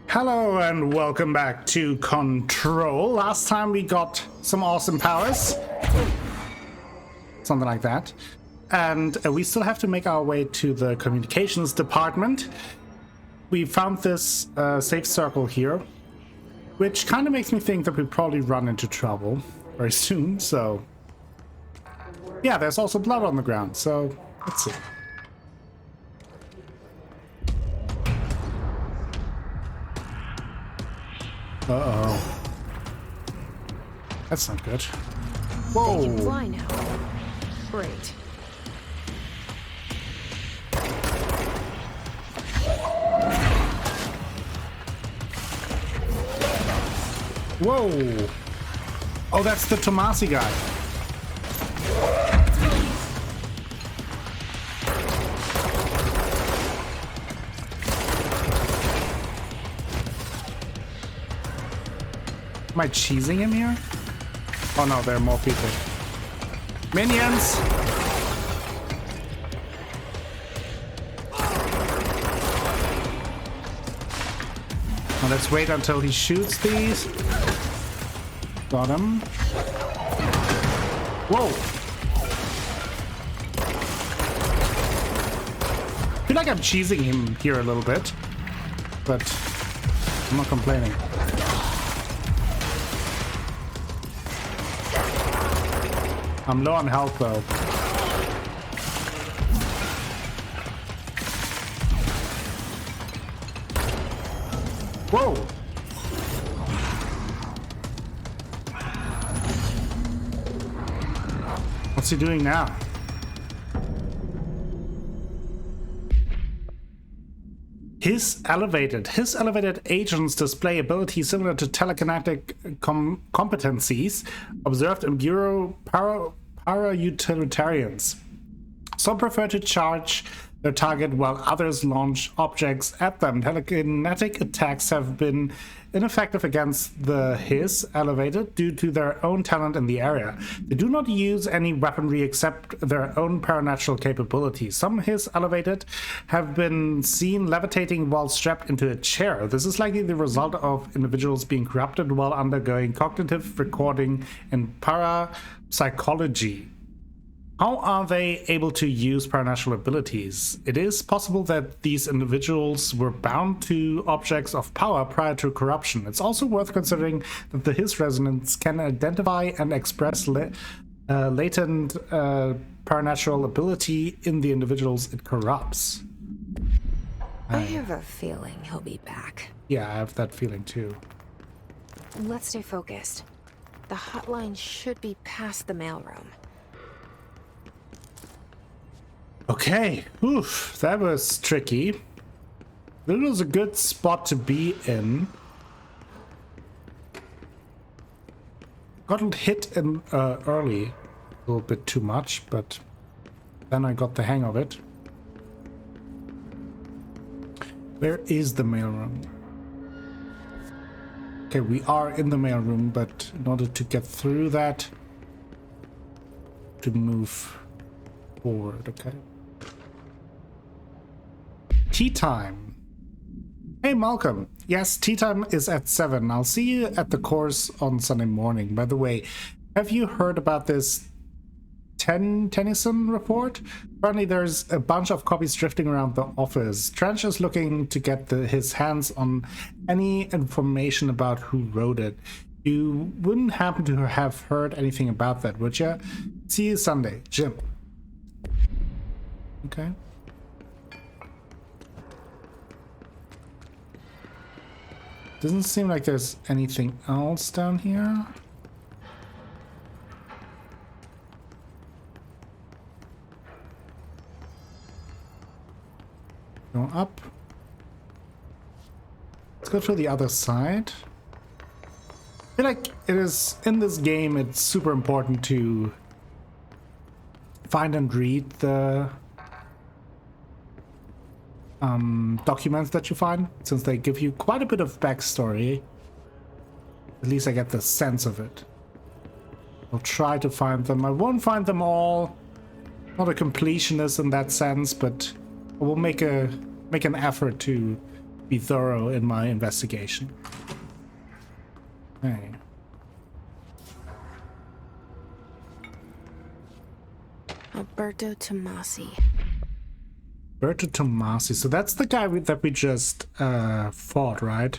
Hello and welcome back to Control. Last time we got some awesome powers. Something like that. And we still have to make our way to the communications department. We found this safe circle here, which kind of makes me think that we probably run into trouble very soon. So, yeah, there's also blood on the ground. So, let's see. Uh-oh. That's not good. Whoa! They can fly now. Great. Whoa! Oh, that's the Tomasi guy. Am I cheesing him here? Oh no, there are more people. Minions! Now let's wait until he shoots these. Got him. Whoa! I feel like I'm cheesing him here a little bit, but I'm not complaining. I'm low on health though. Whoa! What's he doing now? His elevated agents display abilities similar to telekinetic competencies observed in Bureau para-utilitarians. Some prefer to charge their target while others launch objects at them. Telekinetic attacks have been ineffective against his elevated due to their own talent in the area. They do not use any weaponry except their own paranatural capabilities. Some his elevated have been seen levitating while strapped into a chair. This is likely the result of individuals being corrupted while undergoing cognitive recording and parapsychology. How are they able to use paranatural abilities? It is possible that these individuals were bound to objects of power prior to corruption. It's also worth considering that his resonance can identify and express latent paranatural ability in the individuals it corrupts. I have a feeling he'll be back. Yeah, I have that feeling too. Let's stay focused. The hotline should be past the mailroom. Okay, oof, that was tricky. That was a good spot to be in. Got hit in early, a little bit too much, but then I got the hang of it. Where is the mailroom? Okay, we are in the mailroom, but in order to get through that, to move forward, okay. Tea time. Hey Malcolm. Yes, tea time is at 7. I'll see you at the course on Sunday morning. By the way, have you heard about this Tennyson report? Apparently there's a bunch of copies drifting around the office. Trench is looking to get his hands on any information about who wrote it. You wouldn't happen to have heard anything about that, would you? See you Sunday. Jim. Okay. Doesn't seem like there's anything else down here. Go up. Let's go to the other side. I feel like it is in this game, it's super important to find and read the documents that you find, since they give you quite a bit of backstory. At least I get the sense of it. I'll try to find them. I won't find them all. Not a completionist in that sense, but I will make an effort to be thorough in my investigation. Okay. Alberto Tomasi. Alberto Tomasi. So that's the guy that we just fought, right?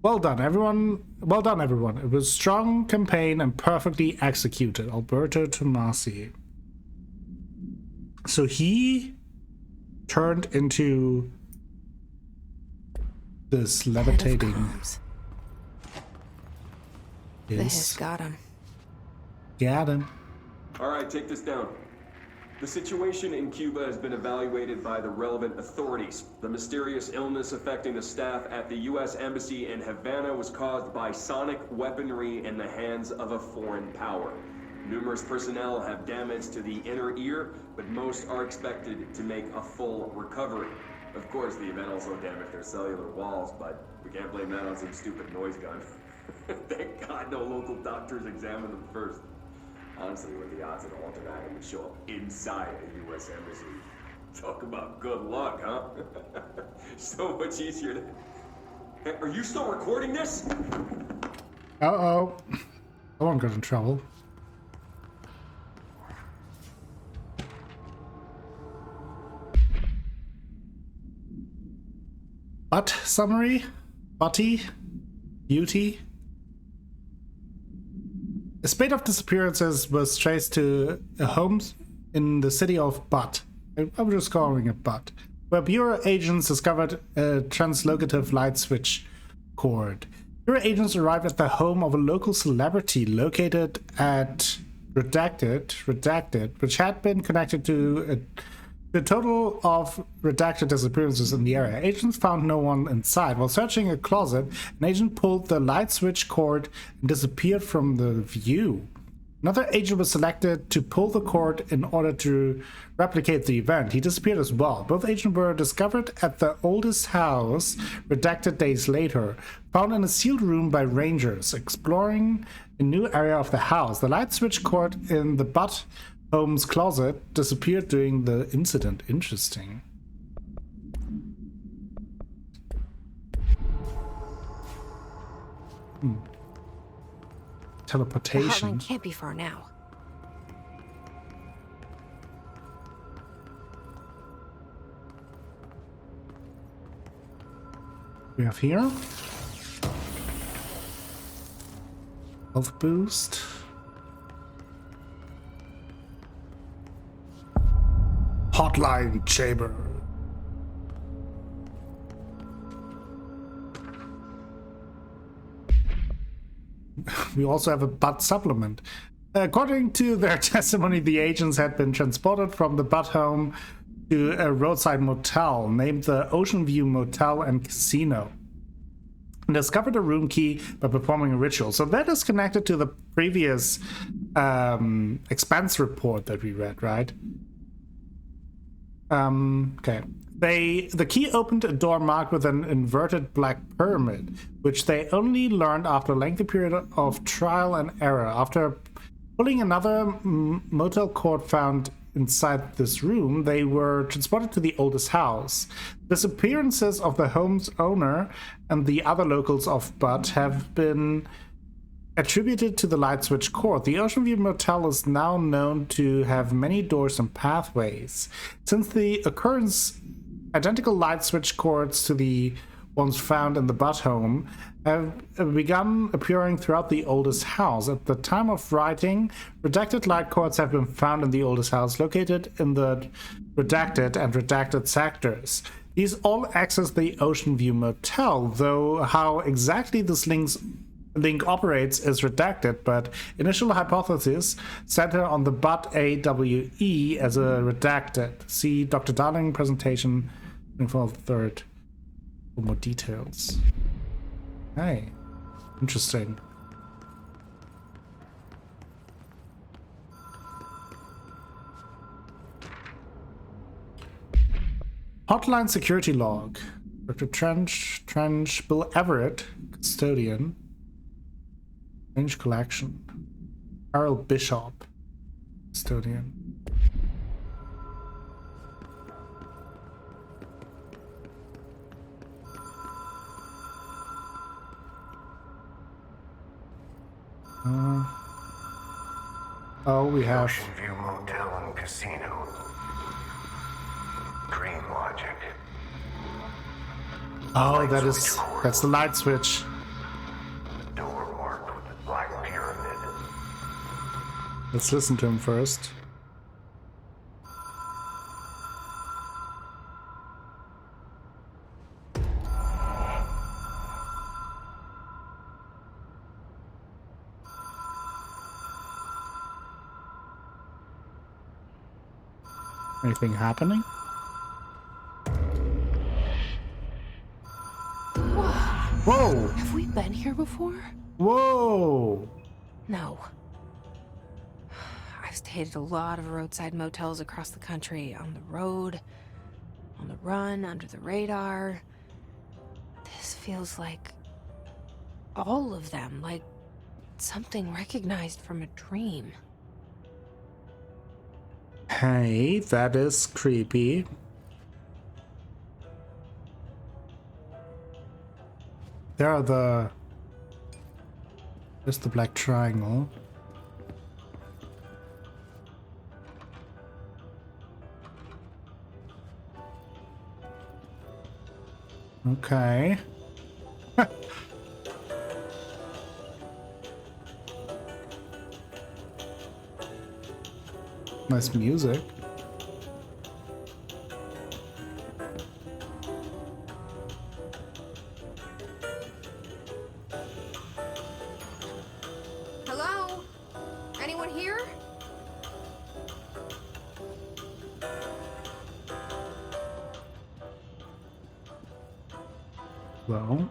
Well done, everyone. Well done, everyone. It was a strong campaign and perfectly executed. Alberto Tomasi. So he turned into this levitating. This got him. Got him. All right, take this down. The situation in Cuba has been evaluated by the relevant authorities. The mysterious illness affecting the staff at the U.S. Embassy in Havana was caused by sonic weaponry in the hands of a foreign power. Numerous personnel have damage to the inner ear, but most are expected to make a full recovery. Of course, the event also damaged their cellular walls, but we can't blame that on some stupid noise gun. Thank God no local doctors examined them first. Honestly, what are the odds that an altered item would show up inside a U.S. Embassy? Talk about good luck, huh? So much easier to... Hey, are you still recording this? Uh-oh. I won't get in trouble. But summary? Butty? Beauty? A spate of disappearances was traced to a home in the city of Butt. I'm just calling it Butt, where Bureau agents discovered a translocative light switch cord. Bureau agents arrived at the home of a local celebrity located at Redacted, which had been connected to a total of redacted disappearances in the area. Agents found no one inside. While searching a closet, an agent pulled the light switch cord and disappeared from the view. Another agent was selected to pull the cord in order to replicate the event. He disappeared as well. Both agents were discovered at the oldest house, redacted days later, found in a sealed room by rangers, exploring a new area of the house. The light switch cord in the Butt Holmes' closet disappeared during the incident. Interesting. Teleportation. The hotline can't be far now. We have here health boost. Hotline chamber. We also have a butt supplement. According to their testimony, the agents had been transported from the Butt home to a roadside motel named the Oceanview Motel and Casino, and discovered a room key by performing a ritual. So that is connected to the previous expense report that we read, right? Okay. The key opened a door marked with an inverted black pyramid, which they only learned after a lengthy period of trial and error. After pulling another motel cord found inside this room, they were transported to the oldest house. Disappearances of the home's owner and the other locals of Butt have been attributed to the light switch cord. The Oceanview Motel is now known to have many doors and pathways. Since the occurrence, identical light switch cords to the ones found in the Butt home have begun appearing throughout the oldest house. At the time of writing, redacted light cords have been found in the oldest house, located in the redacted and redacted sectors. These all access the Oceanview Motel, though how exactly this link operates is redacted, but initial hypothesis center on the Butt AWE as a redacted. See Dr. Darling presentation for the third for more details. Hey, interesting. Hotline security log. Dr. Trench, Bill Everett, custodian. Range collection. Carol Bishop, custodian. Oh, we have... Oceanview Motel and Casino. Dream logic. Oh, that's the light switch. Door marked with the black pyramid. Let's listen to him first. Anything happening? Whoa! Have we been here before? Whoa! No. I've stayed at a lot of roadside motels across the country, on the road, on the run, under the radar. This feels like all of them, like something recognized from a dream. Hey, that is creepy. There's the black triangle. Okay. Nice music. Hello? Anyone here? Well.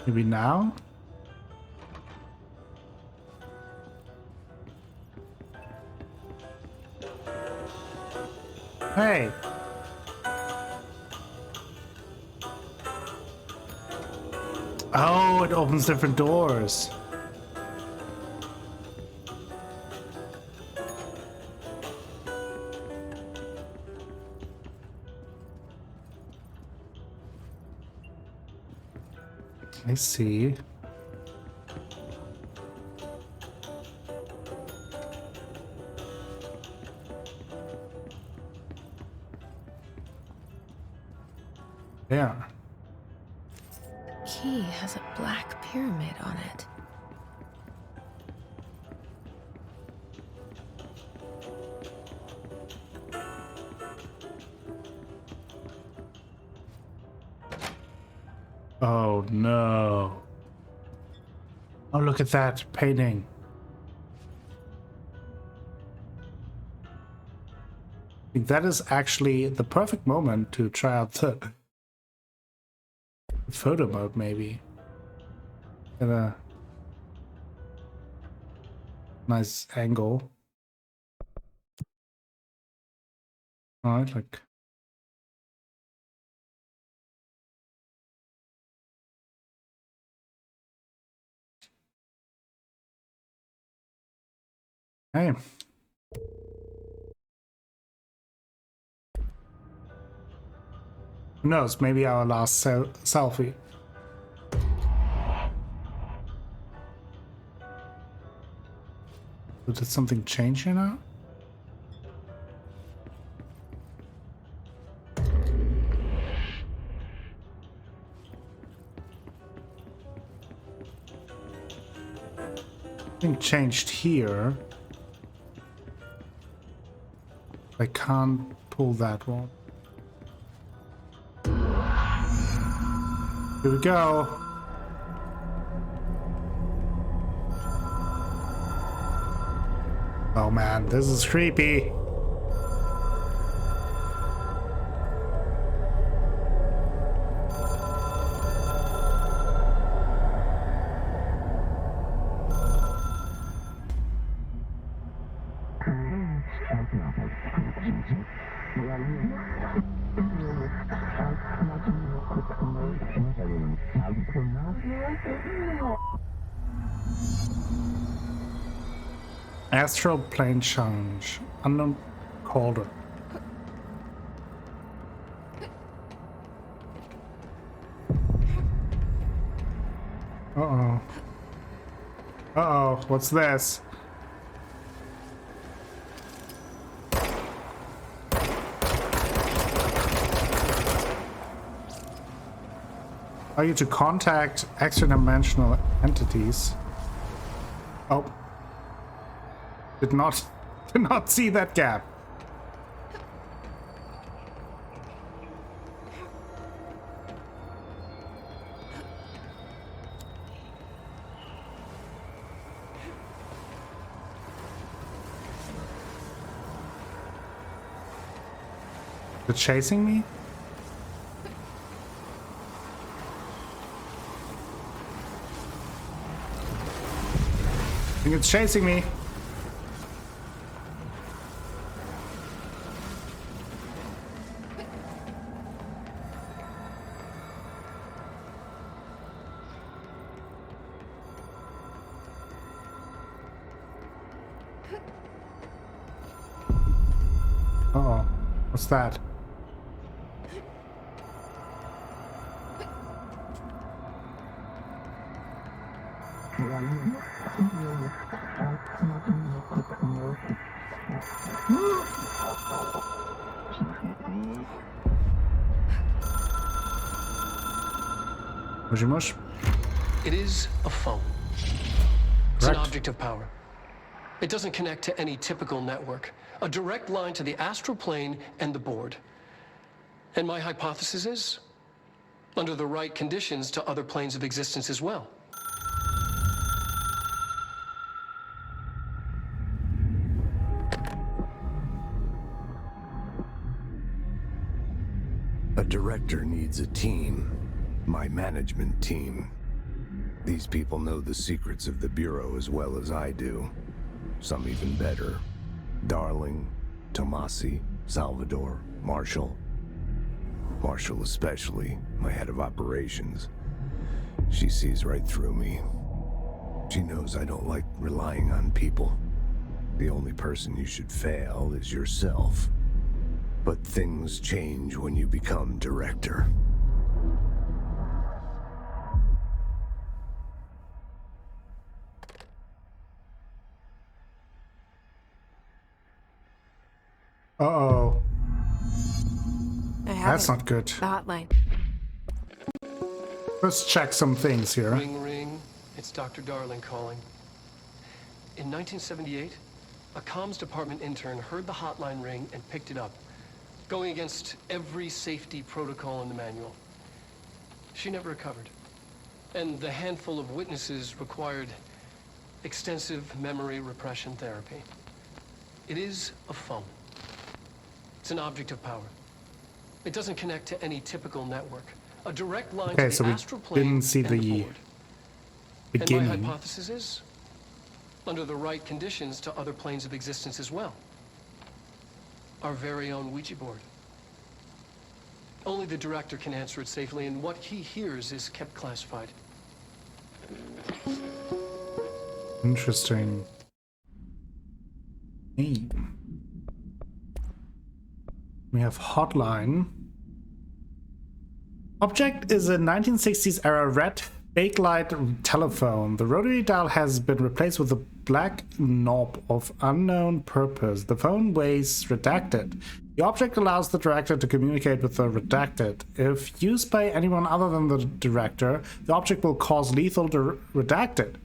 Maybe now? Hey! Oh, it opens different doors. I see. Yeah. The key has a black pyramid on it. Oh no. Oh, look at that painting. I think that is actually the perfect moment to try out the photo mode, maybe. Get a nice angle. Alright, like. Hey. Who knows? Maybe our last selfie. So did something change here now? Something changed here. I can't pull that one. Here we go. Oh man, this is creepy. Astral plane change. Unknown caller. Uh-oh. Uh-oh, what's this? Are you to contact extra-dimensional entities? Oh. Did not see that gap. They're chasing me? I think it's chasing me. Uh-oh. What's that? Mush? It is a phone. It's an Correct. object of power. It doesn't connect to any typical network. A direct line to the astral plane and the board. And my hypothesis is, under the right conditions, to other planes of existence as well. A director needs a team. My management team. These people know the secrets of the Bureau as well as I do. Some even better. Darling, Tomasi, Salvador, Marshall. Marshall especially, my head of operations. She sees right through me. She knows I don't like relying on people. The only person you should fail is yourself. But things change when you become director. Uh-oh. I have That's it. not good. The hotline. Let's check some things here. Ring, ring. It's Dr. Darling calling. In 1978, a comms department intern heard the hotline ring and picked it up, going against every safety protocol in the manual. She never recovered. And the handful of witnesses required extensive memory repression therapy. It is a phone. It's an object of power. It doesn't connect to any typical network. A direct line Okay, to so the we astral plane didn't see and the board. And my beginning. hypothesis is, under the right conditions, to other planes of existence as well. Our very own Ouija board. Only the director can answer it safely, and what he hears is kept classified. Interesting. Hey. We have Hotline. Object is a 1960s era red bakelite telephone. The rotary dial has been replaced with a black knob of unknown purpose. The phone weighs redacted. The object allows the director to communicate with the redacted. If used by anyone other than the director, the object will cause lethal redacted.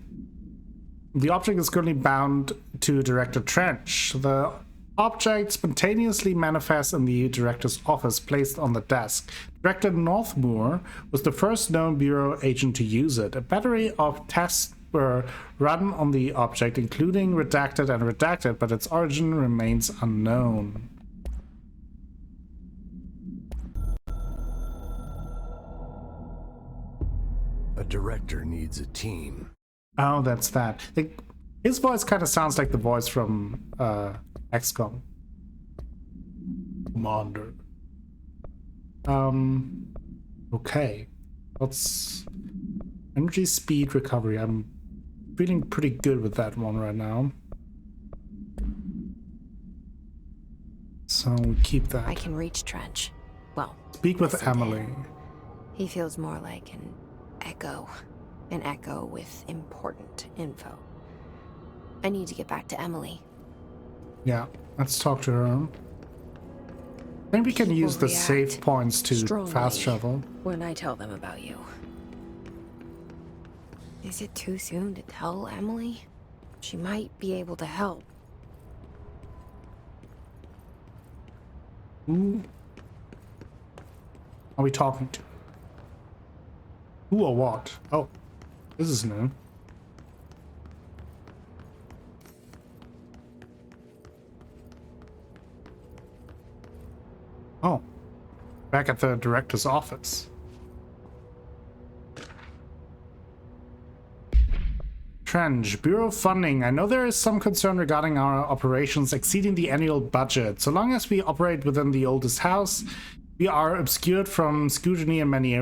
The object is currently bound to Director Trench. The object spontaneously manifests in the director's office, placed on the desk. Director Northmoor was the first known Bureau agent to use it. A battery of tests were run on the object, including redacted and redacted, but its origin remains unknown. A director needs a team. Oh, that's that. His voice kind of sounds like the voice from XCOM. Commander. Okay. Let's Energy speed recovery. I'm feeling pretty good with that one right now. So we keep that. I can reach Trench. Well, Speak with listen to Emily. him. He feels more like an echo. An echo with important info. I need to get back to Emily. Yeah, let's talk to her. I think we can People use the react save points to strongly fast travel. when I tell them about you. Is it too soon to tell Emily? She might be able to help. Who are we talking to? Who or what? Oh, this is new. Oh, back at the director's office. Trench, Bureau funding. I know there is some concern regarding our operations exceeding the annual budget. So long as we operate within the oldest house, we are obscured from scrutiny in many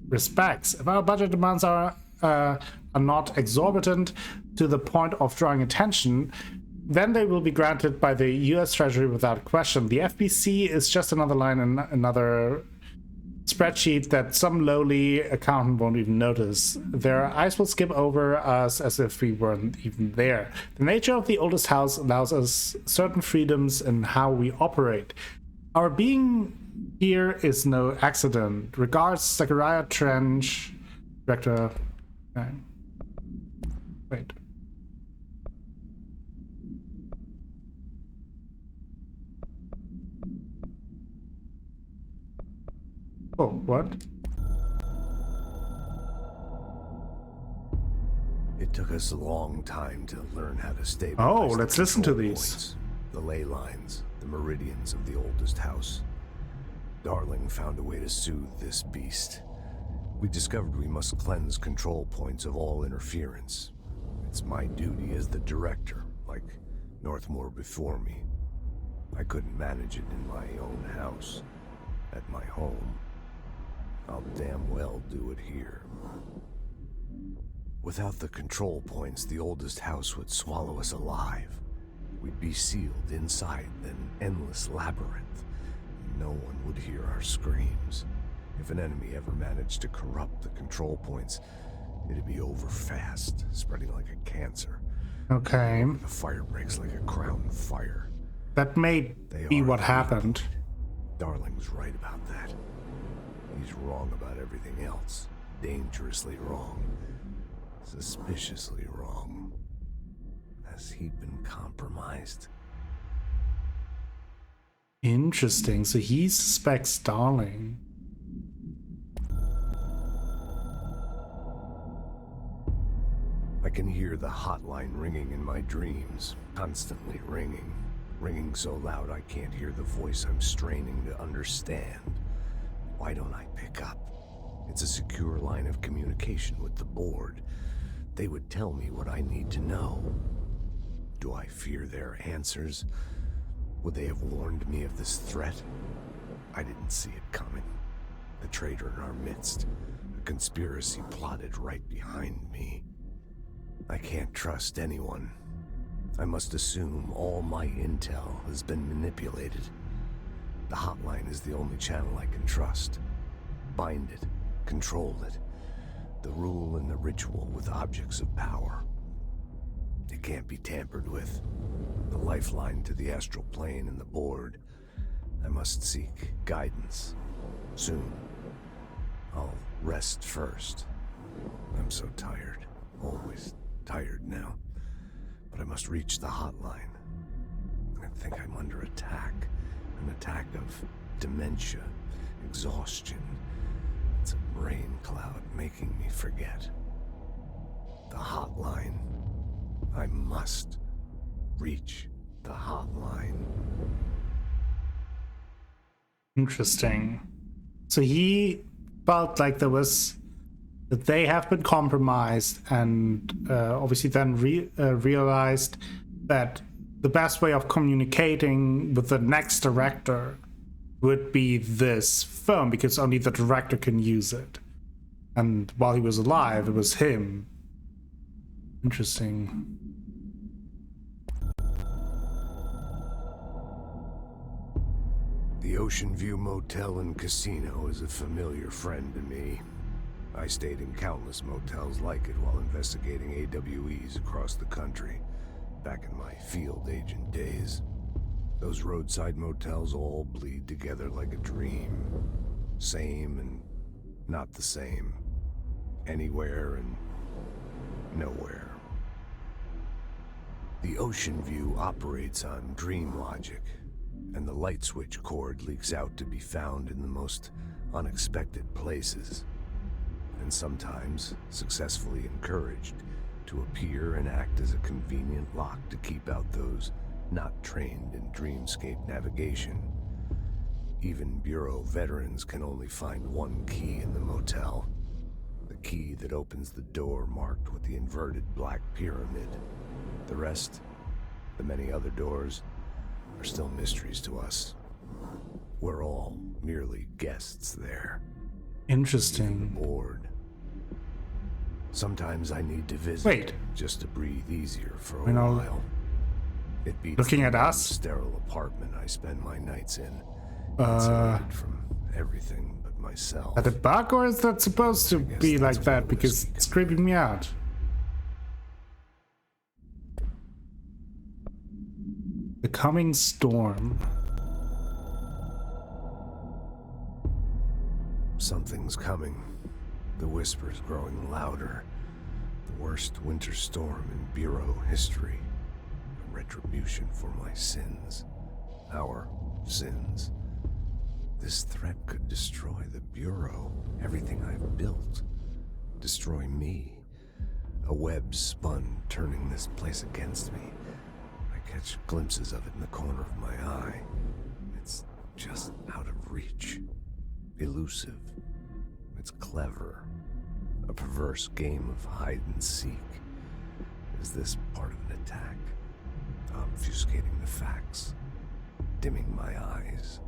respects. If our budget demands are not exorbitant to the point of drawing attention, then they will be granted by the US Treasury without question. The FBC is just another line in another spreadsheet that some lowly accountant won't even notice. Their eyes will skip over us as if we weren't even there. The nature of the oldest house allows us certain freedoms in how we operate. Our being here is no accident. Regards, Zachariah Trench, Director. Okay. Wait. Oh, what? It took us a long time to learn how to stabilize. Oh, the let's listen to control these. points, the ley lines, the meridians of the oldest house. Darling found a way to soothe this beast. We discovered we must cleanse control points of all interference. It's my duty as the director, like Northmore before me. I couldn't manage it in my own house, at my home. I'll damn well do it here. Without the control points, the oldest house would swallow us alive. We'd be sealed inside an endless labyrinth. No one would hear our screams. If an enemy ever managed to corrupt the control points, it'd be over fast, spreading like a cancer. Okay. The fire breaks like a crown fire. That may be what happened. Darling's right about that. He's wrong about everything else. Dangerously wrong. Suspiciously wrong. Has he been compromised? Interesting. So he suspects Darling. I can hear the hotline ringing in my dreams. Constantly ringing. Ringing so loud I can't hear the voice I'm straining to understand. Why don't I pick up? It's a secure line of communication with the board. They would tell me what I need to know. Do I fear their answers? Would they have warned me of this threat? I didn't see it coming. The traitor in our midst. A conspiracy plotted right behind me. I can't trust anyone. I must assume all my intel has been manipulated. The hotline is the only channel I can trust. Bind it, control it. The rule and the ritual with objects of power. It can't be tampered with. The lifeline to the astral plane and the board. I must seek guidance. Soon. I'll rest first. I'm so tired. Always tired now. But I must reach the hotline. I think I'm under attack. An attack of dementia, exhaustion. It's a brain cloud making me forget. The hotline. I must reach the hotline. Interesting. So he felt like that they have been compromised, and obviously then realized that the best way of communicating with the next director would be this phone, because only the director can use it. And while he was alive, it was him. Interesting. The Oceanview Motel and Casino is a familiar friend to me. I stayed in countless motels like it while investigating AWEs across the country, back in my field agent days. Those roadside motels all bleed together like a dream. Same and not the same. Anywhere and nowhere. The Oceanview operates on dream logic, and the light switch cord leaks out to be found in the most unexpected places, and sometimes successfully encouraged to appear and act as a convenient lock to keep out those not trained in dreamscape navigation. Even Bureau veterans can only find one key in the motel. The key that opens the door marked with the inverted black pyramid. The rest, the many other doors, are still mysteries to us. We're all merely guests there. Interesting. Bored. Sometimes I need to visit. Wait. Just to breathe easier for a You know, while. It beats looking the at us? sterile apartment I spend my nights in. Insulated from everything but myself. Is that a bug, or is that supposed to be like that? Because it's creeping me out. The coming storm. Something's coming. The whispers growing louder. The worst winter storm in Bureau history. A retribution for my sins. Our sins. This threat could destroy the Bureau, everything I've built. Destroy me. A web spun, turning this place against me. I catch glimpses of it in the corner of my eye. It's just out of reach. Elusive. It's clever. A perverse game of hide and seek. Is this part of an attack? Obfuscating the facts. Dimming my eyes.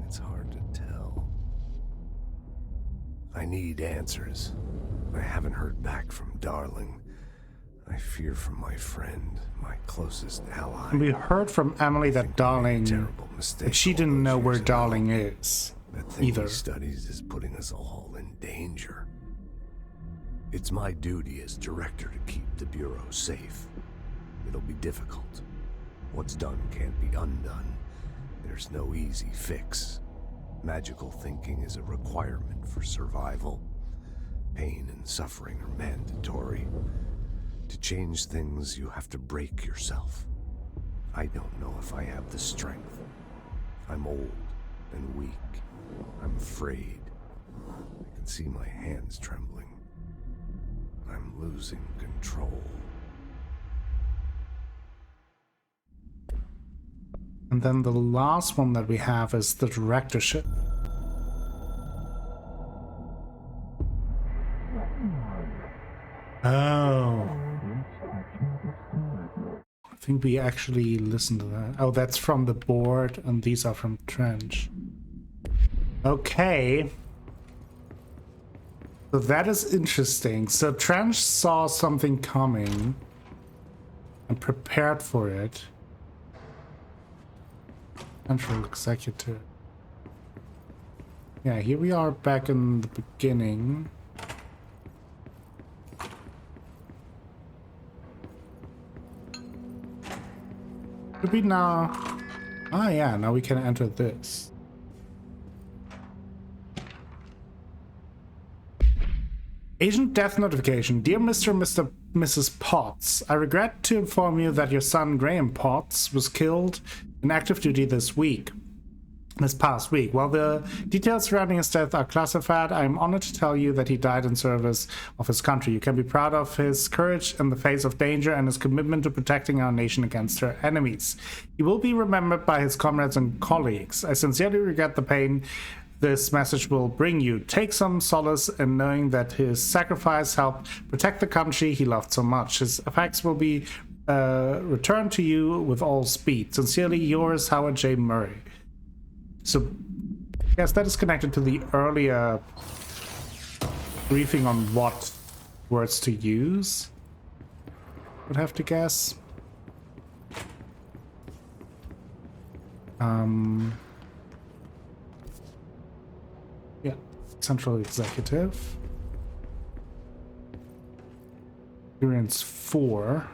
It's hard to tell. I need answers. I haven't heard back from Darling. I fear for my friend, my closest ally. We heard from Emily that Darling, Terrible mistake. but she didn't know where Darling is That thing either. he studies is putting us all in danger. It's my duty as director to keep the Bureau safe. It'll be difficult. What's done can't be undone. There's no easy fix. Magical thinking is a requirement for survival. Pain and suffering are mandatory. To change things, you have to break yourself. I don't know if I have the strength. I'm old and weak. I'm afraid. I can see my hands trembling. I'm losing control. And then the last one that we have is the Directorship. Oh. I think we actually listened to that. Oh, that's from the board, and these are from Trench. Okay. So that is interesting. So Trench saw something coming and prepared for it. Central Executive. Yeah, here we are back in the beginning. Could we now... Ah, yeah, now we can enter this. Agent Death Notification. Dear Mr. and Mrs. Potts, I regret to inform you that your son Graham Potts was killed in active duty this past week. While the details surrounding his death are classified, I am honored to tell you that he died in service of his country. You can be proud of his courage in the face of danger and his commitment to protecting our nation against her enemies. He will be remembered by his comrades and colleagues. I sincerely regret the pain this message will bring you. Take some solace in knowing that his sacrifice helped protect the country he loved so much. His effects will be returned to you with all speed. Sincerely yours, Howard J. Murray. So, yes, that is connected to the earlier briefing on what words to use. Would have to guess. Yeah, Central Executive. Experience 4.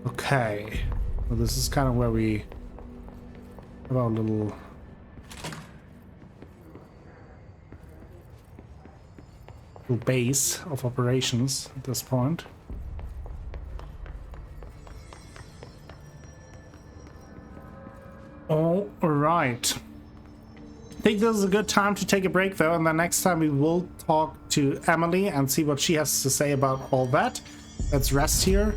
Okay. Well, this is kind of where we have our little base of operations at this point. All right. I think this is a good time to take a break though, and then next time we will talk to Emily and see what she has to say about all that. Let's rest here.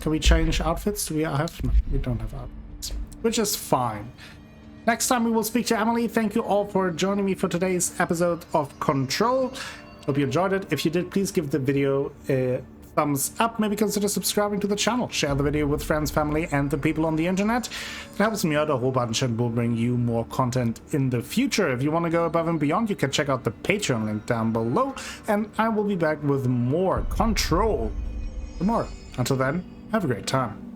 Can we change outfits? Do we have? No, we don't have outfits, which is fine. Next time we will speak to Emily. Thank you all for joining me for today's episode of Control. Hope you enjoyed it. If you did, please give the video a thumbs up. Maybe consider subscribing to the channel. Share the video with friends, family, and the people on the internet. It helps me out a whole bunch and will bring you more content in the future. If you want to go above and beyond, you can check out the Patreon link down below. And I will be back with more Control tomorrow. Until then, have a great time.